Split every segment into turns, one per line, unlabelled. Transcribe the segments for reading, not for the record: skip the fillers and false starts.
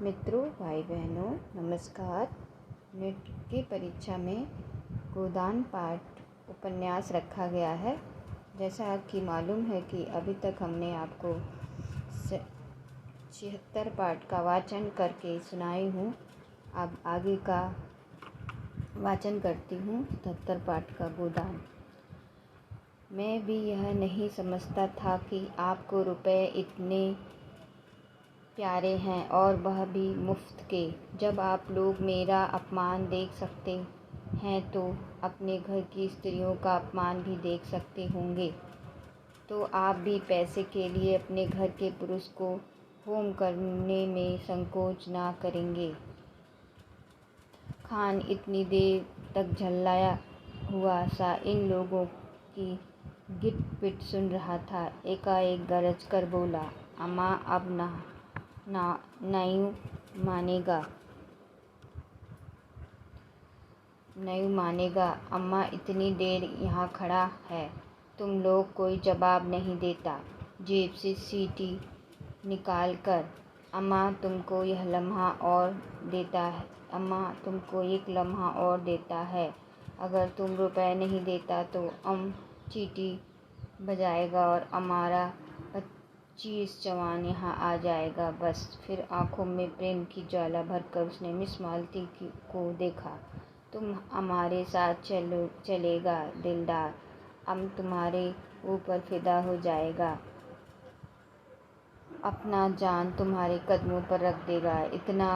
मित्रों, भाई बहनों, नमस्कार। नेट की परीक्षा में गोदान पाठ उपन्यास रखा गया है। जैसा कि मालूम है कि अभी तक हमने आपको 76 पाठ का वाचन करके सुनाई हूँ। अब आगे का वाचन करती हूँ 77 पाठ का गोदान। मैं भी यह नहीं समझता था कि आपको रुपए इतने प्यारे हैं और वह भी मुफ्त के। जब आप लोग मेरा अपमान देख सकते हैं तो अपने घर की स्त्रियों का अपमान भी देख सकते होंगे। तो आप भी पैसे के लिए अपने घर के पुरुष को होम करने में संकोच ना करेंगे। खान इतनी देर तक झल्लाया हुआ सा इन लोगों की गिट-पिट सुन रहा था। एकाएक गरज कर बोला, अम्मा अब नहीं मानेगा। अम्मा इतनी देर यहाँ खड़ा है, तुम लोग कोई जवाब नहीं देता। जेब से सीटी निकाल कर, अम्मा तुमको एक लम्हा और देता है। अगर तुम रुपए नहीं देता तो चीटी बजाएगा और हमारा 25 जवान यहाँ आ जाएगा। बस फिर आंखों में प्रेम की ज्वाला भरकर उसने मिस मालती को देखा। तुम हमारे साथ चलेगा दिलदार, हम तुम्हारे ऊपर फिदा हो जाएगा, अपना जान तुम्हारे कदमों पर रख देगा। इतना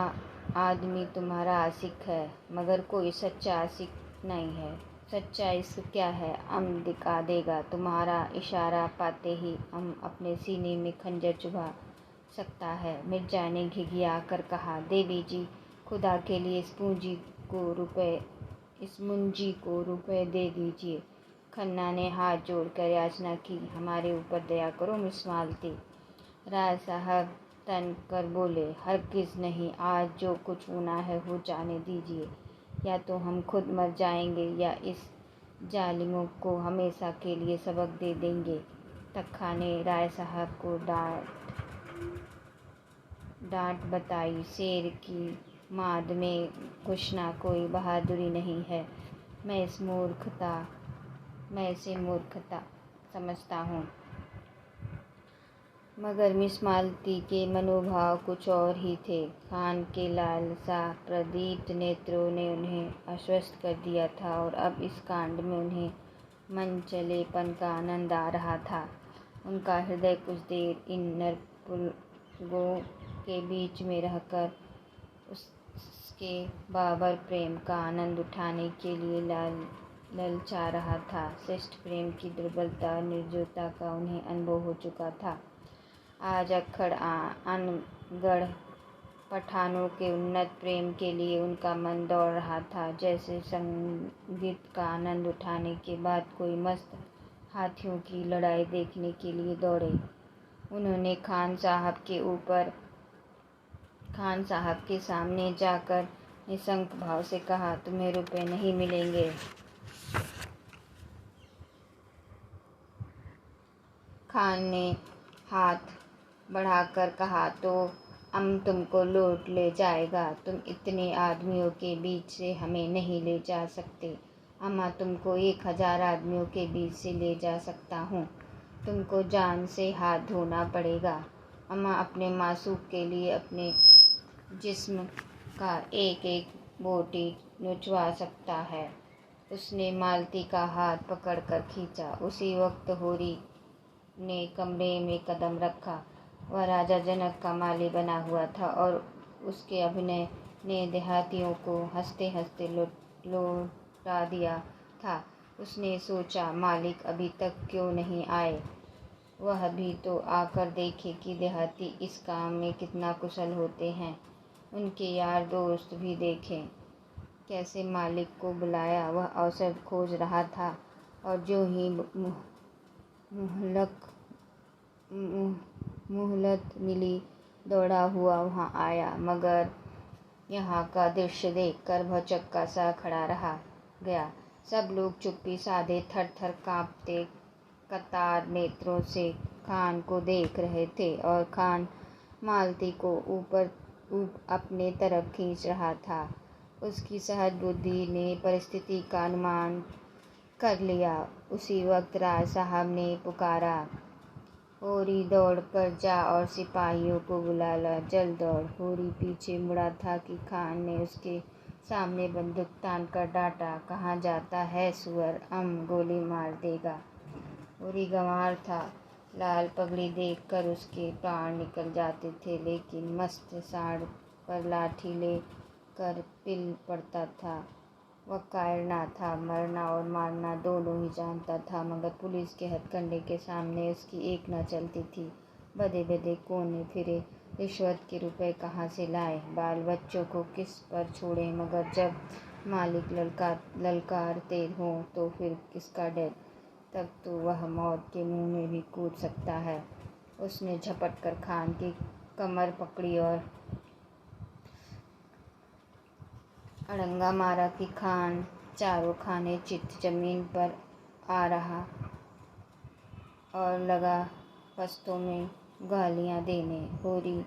आदमी तुम्हारा आशिक है, मगर कोई सच्चा आशिक नहीं है। सच्चा इश्क क्या है हम दिखा देगा। तुम्हारा इशारा पाते ही हम अपने सीने में खंजर चुभा सकता है। मिर्जा ने घिघिया कर कहा, देवी जी, खुदा के लिए इस मुंजी को रुपए दे दीजिए। खन्ना ने हाथ जोड़कर याचना की, हमारे ऊपर दया करो मिस मालती। राय साहब तन कर बोले, हरगिज़ नहीं, आज जो कुछ होना है हो जाने दीजिए। या तो हम खुद मर जाएंगे या इस जालिमों को हमेशा के लिए सबक दे देंगे। तख्खा ने राय साहब को डांट बताई, शेर की माद में घुसना कोई बहादुरी नहीं है। मैं इसे मूर्खता समझता हूँ। मगर मिस मालती के मनोभाव कुछ और ही थे। खान के लालसा प्रदीप्त नेत्रों ने उन्हें आश्वस्त कर दिया था और अब इस कांड में उन्हें मनचलेपन का आनंद आ रहा था। उनका हृदय कुछ देर इन नरपुंगों के बीच में रहकर उसके बाबर प्रेम का आनंद उठाने के लिए ललचा रहा था। श्रेष्ठ प्रेम की दुर्बलता और निर्जरता का उन्हें अनुभव हो चुका था। आज अक्खड़ अनगढ़ पठानों के उन्नत प्रेम के लिए उनका मन दौड़ रहा था, जैसे संगीत का आनंद उठाने के बाद कोई मस्त हाथियों की लड़ाई देखने के लिए दौड़े। उन्होंने खान साहब के सामने जाकर निशंक भाव से कहा, तुम्हें रुपए नहीं मिलेंगे। खान ने हाथ बढ़ाकर कहा, तो हम तुमको लूट ले जाएगा। तुम इतने आदमियों के बीच से हमें नहीं ले जा सकते। अम्मा तुमको 1000 आदमियों के बीच से ले जा सकता हूँ। तुमको जान से हाथ धोना पड़ेगा। अम्मा अपने मासूक के लिए अपने जिस्म का एक एक बोटी नुचवा सकता है। उसने मालती का हाथ पकड़कर खींचा। उसी वक्त होरी ने कमरे में कदम रखा। वह राजा जनक का माली बना हुआ था और उसके अभिनय ने देहातियों को हंसते हंसते लौटा दिया था। उसने सोचा, मालिक अभी तक क्यों नहीं आए, वह भी तो आकर देखे कि देहाती इस काम में कितना कुशल होते हैं। उनके यार दोस्त भी देखें। कैसे मालिक को बुलाया। वह अवसर खोज रहा था और जो ही मोहलत मिली, दौड़ा हुआ वहाँ आया। मगर यहाँ का दृश्य देखकर वह चक्का सा खड़ा रह गया। सब लोग चुप्पी साधे थर थर काँपते कतार नेत्रों से खान को देख रहे थे और खान मालती को ऊपर अपने तरफ खींच रहा था। उसकी सहज बुद्धि ने परिस्थिति का अनुमान कर लिया। उसी वक्त राय साहब ने पुकारा, होरी दौड़ कर जा और सिपाहियों को बुला ला, जल्द दौड़। होरी पीछे मुड़ा था कि खान ने उसके सामने बंदूक तान कर डांटा, कहाँ जाता है सुअर, गोली मार देगा। होरी गंवार था। लाल पगड़ी देखकर उसके प्राण निकल जाते थे, लेकिन मस्त साँड़ पर लाठी ले कर पिल पड़ता था। वह कायर ना था, मरना और मारना दोनों ही जानता था, मगर पुलिस के हथकंडे के सामने उसकी एक न चलती थी। बदे बदे कोने फिरे, रिश्वत के रुपए कहाँ से लाए, बाल बच्चों को किस पर छोड़े, मगर जब मालिक ललकारते हों तो फिर किसका डर। तब तो वह मौत के मुंह में भी कूद सकता है। उसने झपट कर खान की कमर पकड़ी और अड़ंगा मारा कि खान चारों खाने चित जमीन पर आ रहा और लगा पस्तों में गालियां देने। होरी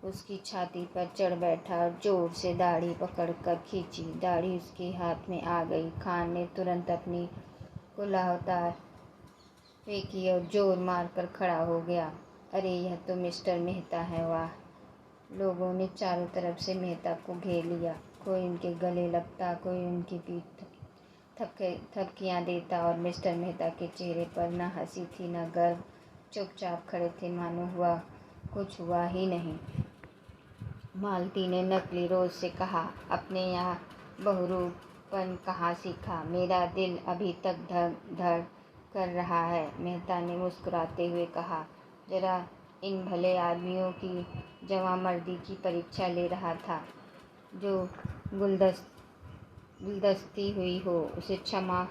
उसकी छाती पर चढ़ बैठा और जोर से दाढ़ी पकड़कर खींची। दाढ़ी उसके हाथ में आ गई। खान ने तुरंत अपनी कुल्हाड़ उतार फेंकी और जोर मारकर खड़ा हो गया। अरे यह तो मिस्टर मेहता है। वाह! लोगों ने चारों तरफ से मेहता को घेर लिया। कोई उनके गले लगता, कोई उनकी पीठ थपकियां देता और मिस्टर मेहता के चेहरे पर न हंसी थी न गर्व। चुपचाप खड़े थे, मानो कुछ हुआ ही नहीं। मालती ने नकली रोज से कहा, अपने यहाँ बहुरूपन कहाँ सीखा? मेरा दिल अभी तक धड़ धड़ कर रहा है। मेहता ने मुस्कुराते हुए कहा, जरा इन भले आदमियों की जवामर्दी की परीक्षा ले रहा था। जो गुलदस्ती हुई हो उसे क्षमा,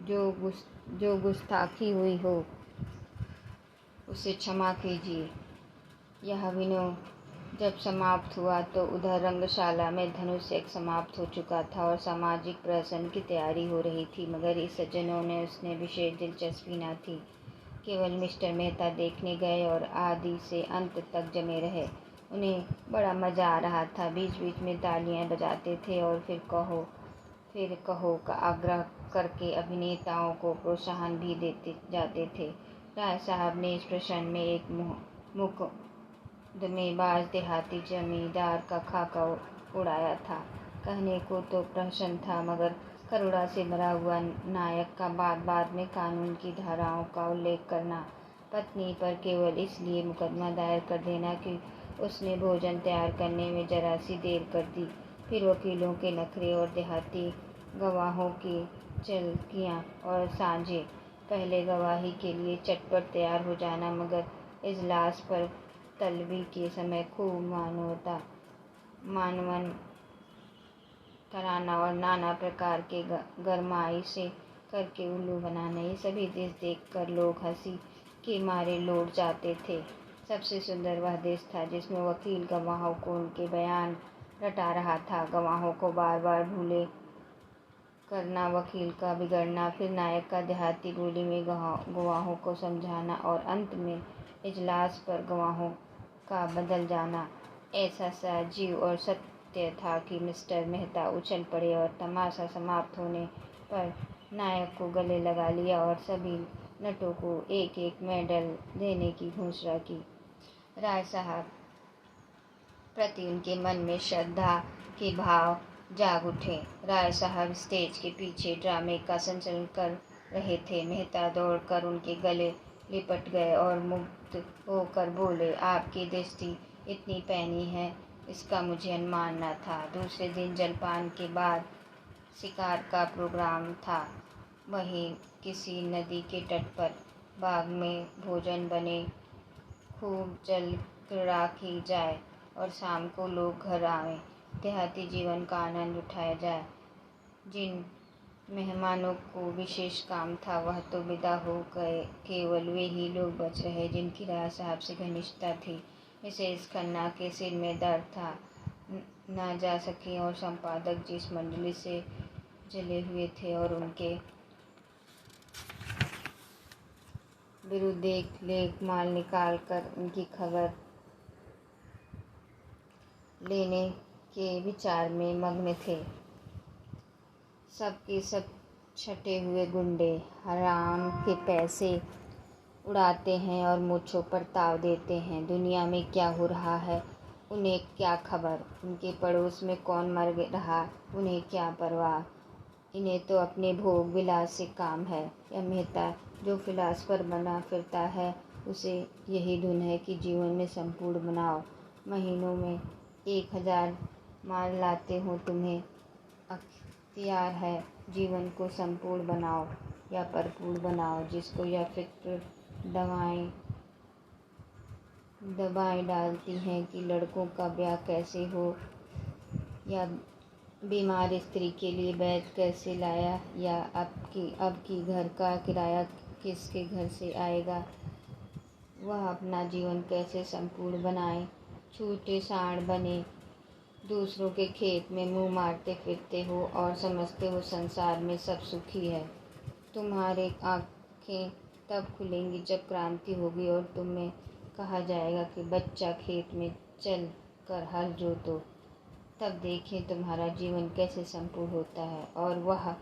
जो गुस्ताखी हुई हो उसे क्षमा कीजिए। यह विनोद जब समाप्त हुआ तो उधर रंगशाला में धनुष एक समाप्त हो चुका था और सामाजिक प्रहसन की तैयारी हो रही थी, मगर इस सज्जनों ने उसने विशेष दिलचस्पी न थी। केवल मिस्टर मेहता देखने गए और आदि से अंत तक जमे रहे। उन्हें बड़ा मज़ा आ रहा था। बीच बीच में तालियां बजाते थे और फिर कहो का आग्रह करके अभिनेताओं को प्रोत्साहन भी देते जाते थे। राय साहब ने इस प्रश्न में एक मुकदमेबाज देहाती जमींदार का खाका उड़ाया था। कहने को तो प्रहसन था, मगर करुणा से भरा हुआ नायक का बाद में कानून की धाराओं का उल्लेख करना, पत्नी पर केवल इसलिए मुकदमा दायर कर देना कि उसने भोजन तैयार करने में जरा सी देर कर दी, फिर वकीलों के नखरे और देहाती गवाहों की चलकियाँ और साझे, पहले गवाही के लिए चटपट तैयार हो जाना, मगर इजलास पर तलबी के समय खूब मानवन कराना और नाना प्रकार के गरमाई से करके उल्लू बनाना, ये सभी देख कर लोग हंसी के मारे लौट जाते थे। सबसे सुंदर वह देश था जिसमें वकील गवाहों को उनके बयान रटा रहा था, गवाहों को बार बार भूले करना, वकील का बिगड़ना, फिर नायक का देहाती बोली में गवाहों को समझाना और अंत में इजलास पर गवाहों का बदल जाना। ऐसा सजीव और सत्य था कि मिस्टर मेहता उछल पड़े और तमाशा समाप्त होने पर नायक को गले लगा लिया और सभी नटों को एक एक मेडल देने की घोषणा की। राय साहब प्रति उनके मन में श्रद्धा के भाव जाग उठे। राय साहब स्टेज के पीछे ड्रामे का संचालन कर रहे थे। मेहता दौड़कर उनके गले लिपट गए और मुग्ध होकर बोले, आपकी दृष्टि इतनी पैनी है, इसका मुझे अनुमान न था। दूसरे दिन जलपान के बाद शिकार का प्रोग्राम था। वहीं किसी नदी के तट पर बाग में भोजन बने, खूब जल क्रीड़ा की जाए और शाम को लोग घर आवें, देहाती जीवन का आनंद उठाया जाए। जिन मेहमानों को विशेष काम था वह तो विदा हो गए, केवल वे ही लोग बच रहे जिनकी राय साहब से घनिष्ठता थी। मिसेस खन्ना के सिर में दर्द था, न जा सके, और संपादक जिस मंडली से जले हुए थे और उनके विरुद्ध एक लेख माल निकाल कर उनकी खबर लेने के विचार में मग्न थे। सब के सब छटे हुए गुंडे हराम के पैसे उड़ाते हैं और मूंछों पर ताव देते हैं। दुनिया में क्या हो रहा है उन्हें क्या खबर, उनके पड़ोस में कौन मर रहा उन्हें क्या परवाह। इन्हें तो अपने भोग विलास से काम है। यह मेहता जो फिलासफर बना फिरता है, उसे यही धुन है कि जीवन में संपूर्ण बनाओ। महीनों में 1000 मान लाते हो, तुम्हें अख्तियार है। जीवन को संपूर्ण बनाओ या भरपूर बनाओ। जिसको यह फिक्र दबाएं डालती हैं कि लड़कों का ब्याह कैसे हो, या बीमार स्त्री के लिए वैद्य कैसे लाया, या अब की घर का किराया किसके घर से आएगा, वह अपना जीवन कैसे संपूर्ण बनाए। छूटे साड़ बने दूसरों के खेत में मुंह मारते फिरते हो और समझते हो संसार में सब सुखी है। तुम्हारे आँखें तब खुलेंगी जब क्रांति होगी और तुम्हें कहा जाएगा कि बच्चा खेत में चल कर हल जोतो। तब देखें तुम्हारा जीवन कैसे संपूर्ण होता है। और वह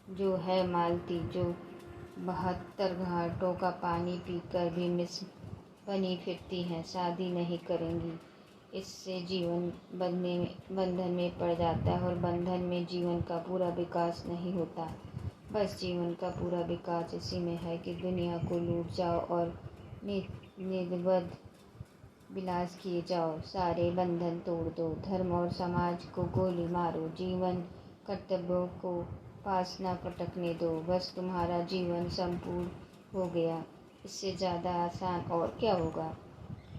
जो है मालती, जो 72 घाटों का पानी पीकर भी मिस बनी फिरती हैं, शादी नहीं करेंगी। इससे जीवन बंधन में पड़ जाता है और बंधन में जीवन का पूरा विकास नहीं होता। बस जीवन का पूरा विकास इसी में है कि दुनिया को लूट जाओ और निर्बध विलास किए जाओ। सारे बंधन तोड़ दो, धर्म और समाज को गोली मारो, जीवन कर्तव्यों को पास न फटकने दो। बस तुम्हारा जीवन संपूर्ण हो गया। इससे ज़्यादा आसान और क्या होगा।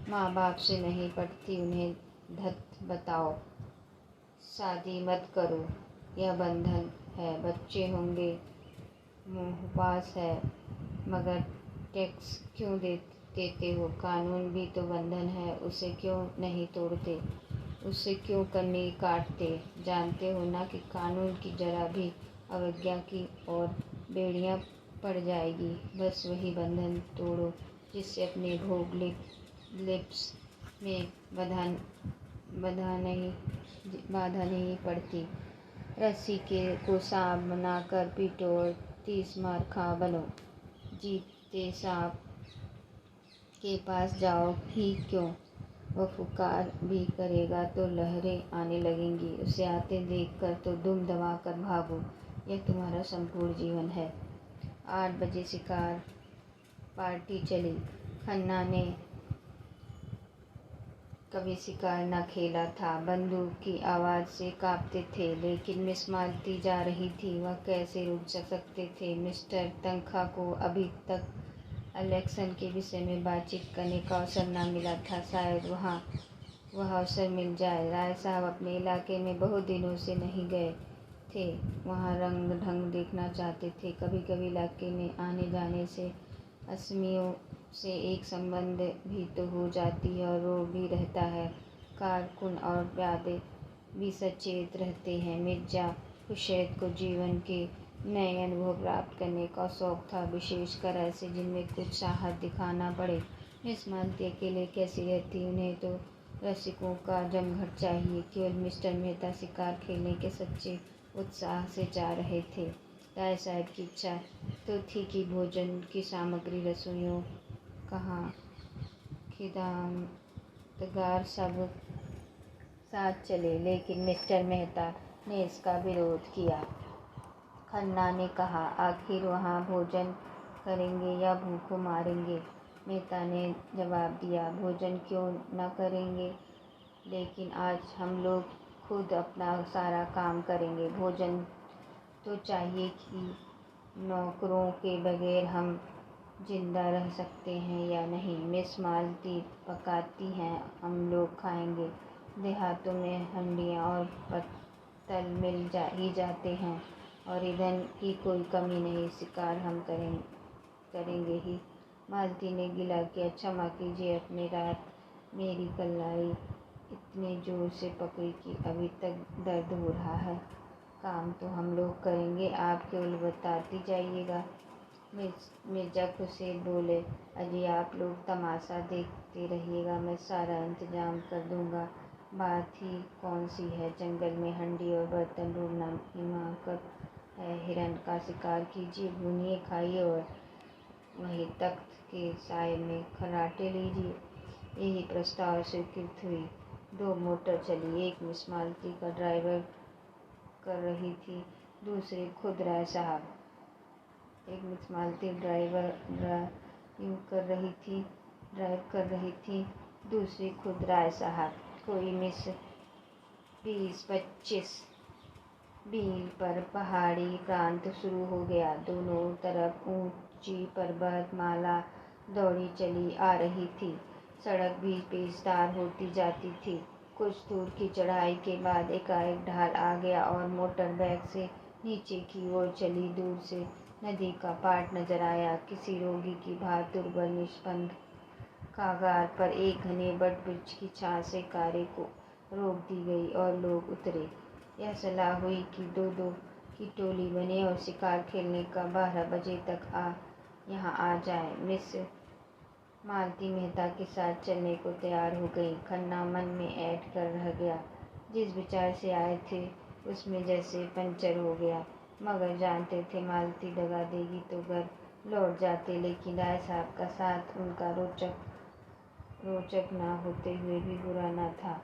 माँ बाप से नहीं पटती, उन्हें धत बताओ, शादी मत करो, यह बंधन है। बच्चे होंगे, मुहपास है, मगर टैक्स क्यों देते हो। कानून भी तो बंधन है, उसे क्यों नहीं तोड़ते, उससे क्यों कन्नी काटते। जानते हो ना कि कानून की जरा भी अवज्ञा की और बेड़ियाँ पड़ जाएगी। बस वही बंधन तोड़ो जिससे अपने भोग लिप्स में बाधा नहीं पड़ती। रस्सी को सांप बनाकर पीटो और 30 मार खा बनो। जीते सांप के पास जाओ ही क्यों, वह पुकार भी करेगा तो लहरें आने लगेंगी। उसे आते देखकर तो दुम दबाकर भागो। यह तुम्हारा संपूर्ण जीवन है। 8 बजे शिकार पार्टी चली। खन्ना ने कभी शिकार न खेला था। बंदूक की आवाज़ से कांपते थे, लेकिन मिस मालती जा रही थी, वह कैसे रुक सकते थे। मिस्टर तनखा को अभी तक इलेक्शन के विषय में बातचीत करने का अवसर न मिला था। शायद वह अवसर मिल जाए। राय साहब अपने इलाके में बहुत दिनों से नहीं गए थे, वहाँ रंग ढंग देखना चाहते थे। कभी कभी इलाके में आने जाने से असमियों से एक संबंध भी तो हो जाती है और वो भी रहता है। कारकुन और प्यादे भी सचेत रहते हैं। मिर्जा खुर्शीद को जीवन के नए अनुभव प्राप्त करने का शौक था, विशेषकर ऐसे जिनमें कुछ साहस दिखाना पड़े। मिस मालती अकेले कैसी रहती, उन्हें तो रसिकों का जमघट चाहिए। केवल मिस्टर मेहता शिकार खेलने के सच्चे उत्साह से जा रहे थे। राय साहब की इच्छा तो थी कि भोजन की सामग्री रसोइयों कहाँ खिदमतगार सब साथ चले, लेकिन मिस्टर मेहता ने इसका विरोध किया। खन्ना ने कहा, आखिर वहाँ भोजन करेंगे या भूखों मारेंगे। मेहता ने जवाब दिया, भोजन क्यों न करेंगे, लेकिन आज हम लोग खुद अपना सारा काम करेंगे। भोजन तो चाहिए कि नौकरों के बगैर हम जिंदा रह सकते हैं या नहीं। मिस मालती पकाती हैं, हम लोग खाएंगे। देहातों में हंडियाँ और पत्तल मिल ही जाते हैं और ईंधन की कोई कमी नहीं। शिकार हम करेंगे ही। मालती ने गिला किया, क्षमा कीजिए, अपने रात मेरी कलाई इतने जोर से पकड़ी कि अभी तक दर्द हो रहा है। काम तो हम लोग करेंगे, आप केवल बताती जाइएगा। मिर्जा खुर्शीद बोले, अजी आप लोग तमाशा देखते रहिएगा, मैं सारा इंतजाम कर दूंगा। बात ही कौन सी है, जंगल में हंडी और बर्तन ढूंढना हिमाकत है। हिरन का शिकार कीजिए, भूनिए, खाइए और वही तख्त के साए में खर्राटे लीजिए। यही प्रस्ताव स्वीकृत हुई। 2 मोटर चली। एक मिस मालती का ड्राइवर कर रही थी, दूसरी खुद राय साहब। एक मिस मालती ड्राइव कर रही थी, दूसरी खुद राय साहब। कोई मिस 20-25 मील पर पहाड़ी प्रांत शुरू हो गया। दोनों तरफ ऊंची पर्वतमाला दौड़ी चली आ रही थी। सड़क भी पेचदार होती जाती थी। कुछ दूर की चढ़ाई के बाद एकाएक ढाल आ गया और मोटर बैग से नीचे की ओर चली। दूर से नदी का पाट नजर आया। किसी रोगी की भांति दुर्बल निस्पंद कागार पर एक घने वटवृक्ष की छां से कारे को रोक दी गई और लोग उतरे। यह सलाह हुई कि 2-2 की टोली बने और शिकार खेलने का 12 बजे तक यहाँ आ जाए। मिस मालती मेहता के साथ चलने को तैयार हो गई। खन्ना मन में ऐंठ कर रह गया। जिस विचार से आए थे उसमें जैसे पंचर हो गया। मगर जानते थे मालती दगा देगी तो घर लौट जाते, लेकिन राय साहब का साथ उनका रोचक न होते हुए भी बुरा न था।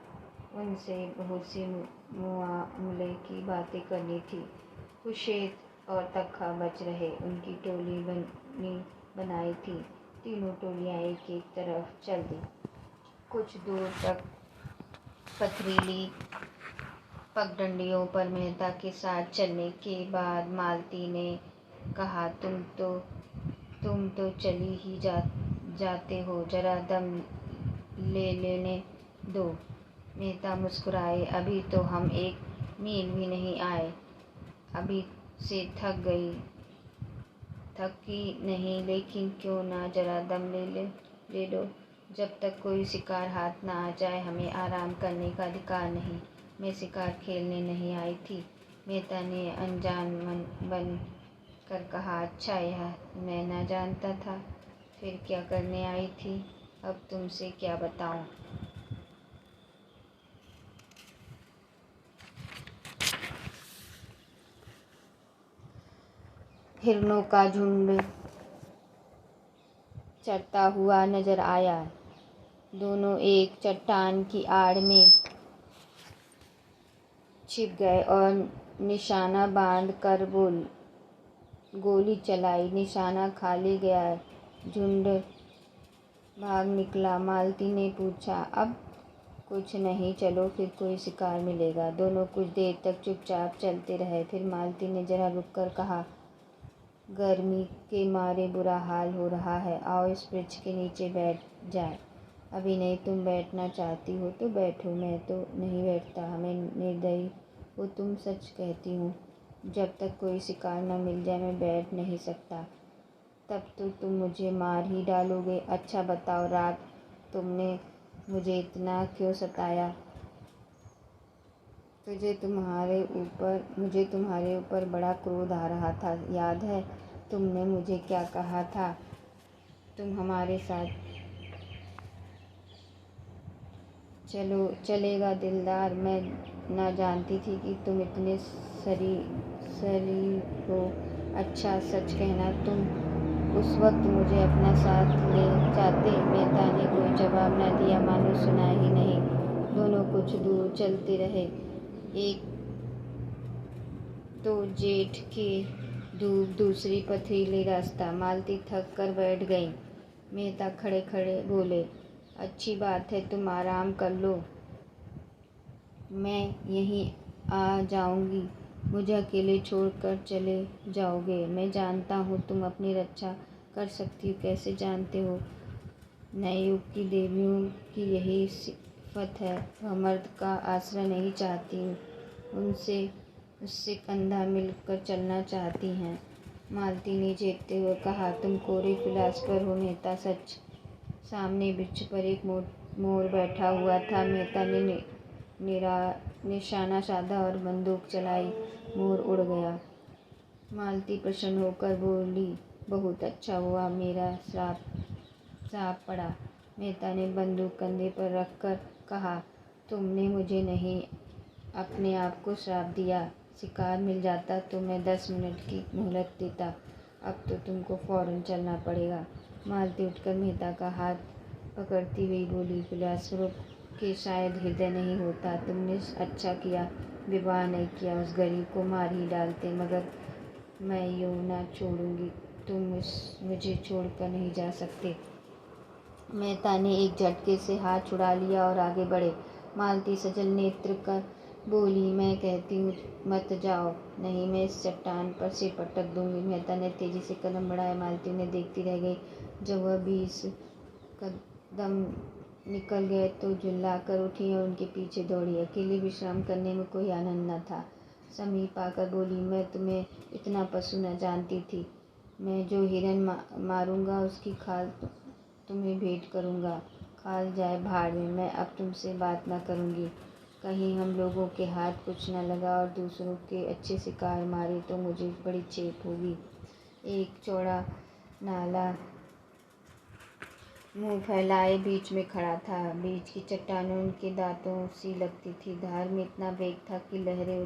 उनसे बहुत सी मुआमले की बातें करनी थी। कुशेत और तक्खा बच रहे। उनकी टोली बनाई थी। तीनों टोलियां एक एक तरफ चल दी। कुछ दूर तक पथरीली पगडंडियों पर मेहता के साथ चलने के बाद मालती ने कहा, तुम तो चली ही जाते हो, जरा दम ले लेने दो। मेहता मुस्कुराए। अभी तो हम 1 मील भी नहीं आए, अभी से थकी नहीं, लेकिन क्यों ना जरा दम ले लो। जब तक कोई शिकार हाथ न आ जाए हमें आराम करने का अधिकार नहीं। मैं शिकार खेलने नहीं आई थी। मेहता ने अनजान बन कर कहा, अच्छा, यह मैं न जानता था। फिर क्या करने आई थी? अब तुमसे क्या बताऊं। हिरणों का झुंड चरता हुआ नजर आया। दोनों एक चट्टान की आड़ में छिप गए और निशाना बांध कर गोली चलाई। निशाना खाली गया। झुंड भाग निकला। मालती ने पूछा, अब कुछ नहीं, चलो फिर कोई शिकार मिलेगा। दोनों कुछ देर तक चुपचाप चलते रहे। फिर मालती ने जरा रुककर कहा, गर्मी के मारे बुरा हाल हो रहा है, आओ इस वृक्ष के नीचे बैठ जाए। अभी नहीं, तुम बैठना चाहती हो तो बैठो, मैं तो नहीं बैठता। हमें निर्दयी हो तुम, सच कहती हूँ। जब तक कोई शिकार न मिल जाए मैं बैठ नहीं सकता। तब तो तुम मुझे मार ही डालोगे। अच्छा बताओ, रात तुमने मुझे इतना क्यों सताया? मुझे तुम्हारे ऊपर बड़ा क्रोध आ रहा था, याद है? तुमने मुझे क्या कहा था? तुम हमारे साथ चलेगा दिलदार। मैं न जानती थी कि तुम इतने शरीफ हो। अच्छा, सच कहना, तुम उस वक्त मुझे अपना साथ ले जाते? मेहता ने कोई जवाब न दिया, मानो सुना ही नहीं। दोनों कुछ दूर चलते रहे। एक तो जेठ की धूप, दूसरी पथरीली रास्ता। मालती थक कर बैठ गई। मेहता खड़े खड़े बोले, अच्छी बात है, तुम आराम कर लो, मैं यहीं आ जाऊंगी। मुझे अकेले छोड़कर चले जाओगे? मैं जानता हूँ तुम अपनी रक्षा कर सकती हो। कैसे जानते हो? नए युग की देवियों की यही सिफत है, वह मर्द का आश्रय नहीं चाहती, उससे कंधा मिलकर चलना चाहती हैं। मालती ने झेपते हुए कहा, तुम कोरे फिलासफर हो मेहता, सच। सामने वृक्ष पर एक मोर बैठा हुआ था। मेहता ने निशाना साधा और बंदूक चलाई। मोर उड़ गया। मालती प्रसन्न होकर बोली, बहुत अच्छा हुआ, मेरा श्राप पड़ा। मेहता ने बंदूक कंधे पर रखकर कहा, तुमने मुझे नहीं, अपने आप को श्राप दिया। शिकार मिल जाता तो मैं 10 मिनट की मोहलत देता। अब तो तुमको फ़ौरन चलना पड़ेगा। मालती उठकर मेहता का हाथ पकड़ती हुई बोली, बिलासपुर के शायद हृदय नहीं होता। तुमने अच्छा किया विवाह नहीं किया, उस गरीब को मार ही डालते, मगर मैं यूँ ना छोड़ूंगी। तुम मुझे छोड़कर नहीं जा सकते। मेहता ने एक झटके से हाथ छुड़ा लिया और आगे बढ़े। मालती सजल नेत्र कर बोली, मैं कहती हूँ मत जाओ। नहीं, मैं इस चट्टान पर से पटक दूंगी। मेहता ने तेजी से कदम बढ़ाया। मालती उन्हें देखती रह गई। जब वह 20 कदम निकल गए तो झुल्ला कर उठी और उनके पीछे दौड़ी। अकेले विश्राम करने में कोई आनंद न था। समीप आकर बोली, मैं तुम्हें इतना पशु न जानती थी। मैं जो हिरन मारूंगा उसकी खाल तुम्हें भेंट करूंगा। खाल जाए भाड़ में, मैं अब तुमसे बात न करूंगी। कहीं हम लोगों के हाथ कुछ न लगा और दूसरों के अच्छे शिकार मारे तो मुझे बड़ी चेप होगी। एक चौड़ा नाला मुंह फैलाए बीच में खड़ा था। बीच की चट्टानें उनके दांतों सी लगती थी। धार में इतना वेग था कि लहरें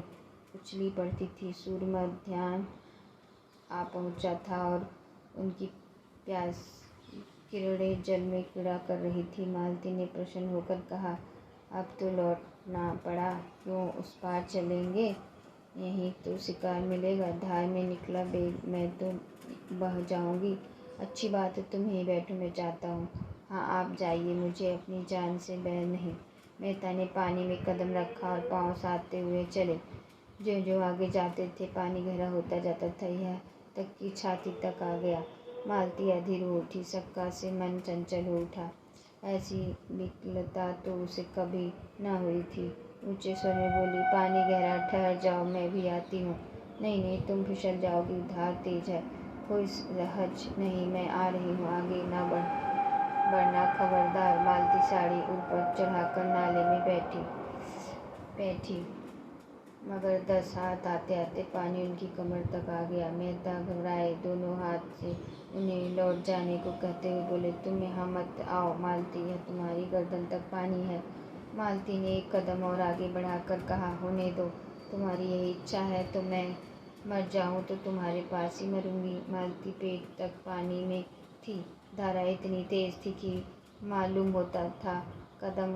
उछली पड़ती थी। सूर्य मध्याह्न आ पहुंचा था और उनकी प्यास किरणें जल में क्रीड़ा कर रही थी। मालती ने प्रसन्न होकर कहा, अब तो लौटना पड़ा, क्यों उस पार चलेंगे? यहीं तो शिकार मिलेगा। धार में निकला बेग, मैं तो बह जाऊंगी। अच्छी बात है, तुम यहीं बैठो, मैं जाता हूँ। हाँ, आप जाइए, मुझे अपनी जान से बैर नहीं। मेहता ने पानी में कदम रखा और पाँव साधते हुए चले। जो जो आगे जाते थे पानी गहरा होता जाता था, यहाँ तक कि छाती तक आ गया। मालती अधीर हो उठी। सबका से मन चंचल हो उठा। ऐसी विकलता तो उसे कभी न हुई थी। ऊंचे स्वर में बोली, पानी गहरा, ठहर जाओ, मैं भी आती हूँ। नहीं नहीं, तुम फिसल जाओगी, धार तेज है। कोई हर्ज नहीं, मैं आ रही हूँ, आगे ना बढ़ना, खबरदार। मालती साड़ी ऊपर चढ़ाकर नाले में बैठी, मगर 10 हाथ आते आते पानी उनकी कमर तक आ गया। मेहता घबराए, दोनों हाथ से उन्हें लौट जाने को कहते हुए बोले, तुम यहाँ मत आओ मालती, यह तुम्हारी गर्दन तक पानी है। मालती ने एक कदम और आगे बढ़ाकर कहा, होने दो, तुम्हारी यही इच्छा है तो मैं मर जाऊँ तो तुम्हारे पास ही मरूंगी। मालती पेट तक पानी में थी। धारा इतनी तेज थी कि मालूम होता था कदम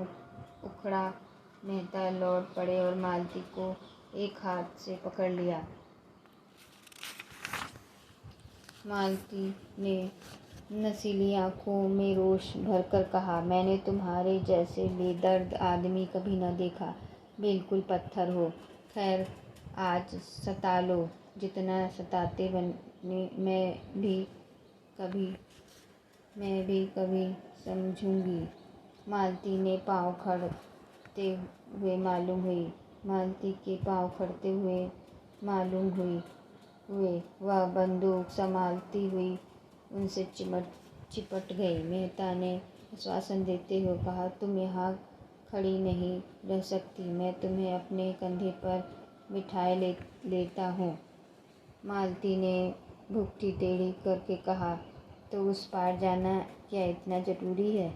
उखड़ा। मेहता लौट पड़े और मालती को एक हाथ से पकड़ लिया। मालती ने नसीली आंखों में रोष भरकर कहा, मैंने तुम्हारे जैसे बेदर्द आदमी कभी न देखा, बिल्कुल पत्थर हो। खैर, आज सता लो, जितना सताते बने मैं भी कभी समझूंगी। मालती के पाँव खड़ते हुए मालूम हुए वह बंदूक संभालती हुई उनसे चिपट गई। मेहता ने आश्वासन देते हुए कहा, तुम यहाँ खड़ी नहीं रह सकती, मैं तुम्हें अपने कंधे पर बिठाए लेता हूँ। मालती ने भुखटी टेढ़ी करके कहा, तो उस पार जाना क्या इतना ज़रूरी है?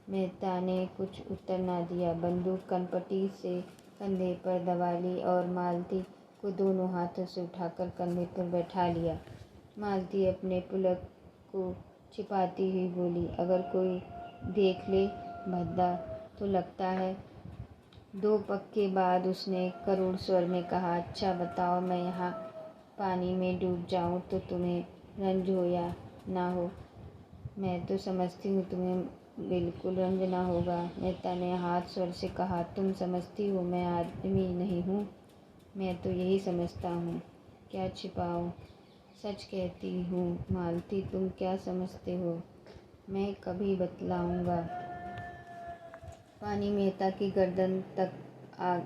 मेहता ने कुछ उत्तर न दिया। बंदूक कनपटी से कंधे पर दबा ली और मालती को दोनों हाथों से उठाकर कंधे पर बैठा लिया। मालती अपने पुलक को छिपाती हुई बोली, अगर कोई देख ले भद्दा तो लगता है। 2 पग के बाद उसने करुण स्वर में कहा, अच्छा बताओ, मैं यहाँ पानी में डूब जाऊँ तो तुम्हें रंज हो या ना हो? मैं तो समझती हूँ तुम्हें बिल्कुल रंज ना होगा। मेहता ने हाथ स्वर से कहा, तुम समझती हो मैं आदमी नहीं हूँ? मैं तो यही समझता हूँ, क्या छिपाओ, सच कहती हूँ। मालती, तुम क्या समझते हो? मैं कभी बतलाऊँगा। पानी मेहता की गर्दन तक आ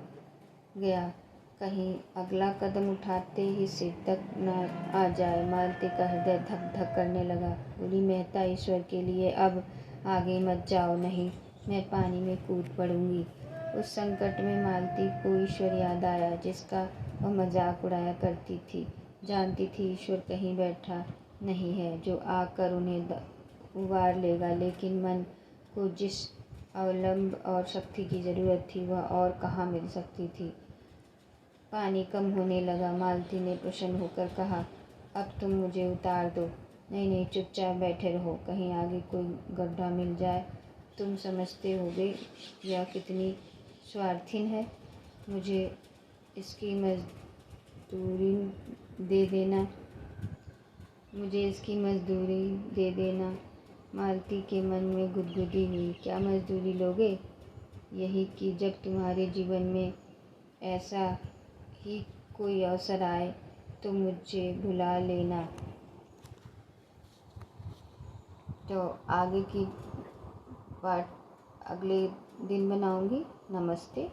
गया। कहीं अगला कदम उठाते ही सिर तक न आ जाए। मालती का हृदय धक धक करने लगा। बोली, मेहता, ईश्वर के लिए अब आगे मत जाओ, नहीं मैं पानी में कूद पड़ूंगी। उस संकट में मालती को ईश्वर याद आया, जिसका वह मजाक उड़ाया करती थी। जानती थी ईश्वर कहीं बैठा नहीं है जो आकर उन्हें उबार लेगा, लेकिन मन को जिस अवलंब और शक्ति की ज़रूरत थी वह और कहाँ मिल सकती थी। पानी कम होने लगा। मालती ने प्रसन्न होकर कहा, अब तुम मुझे उतार दो। नहीं नहीं, चुपचाप बैठे रहो, कहीं आगे कोई गड्ढा मिल जाए। तुम समझते होगे यह कितनी स्वार्थीन है। मुझे इसकी मजदूरी दे देना, मुझे इसकी मजदूरी दे देना। मालती के मन में गुदगुदी हुई। क्या मजदूरी लोगे? यही कि जब तुम्हारे जीवन में ऐसा ही कोई अवसर आए तो मुझे बुला लेना। तो आगे की पार्ट अगले दिन बनाऊंगी। नमस्ते।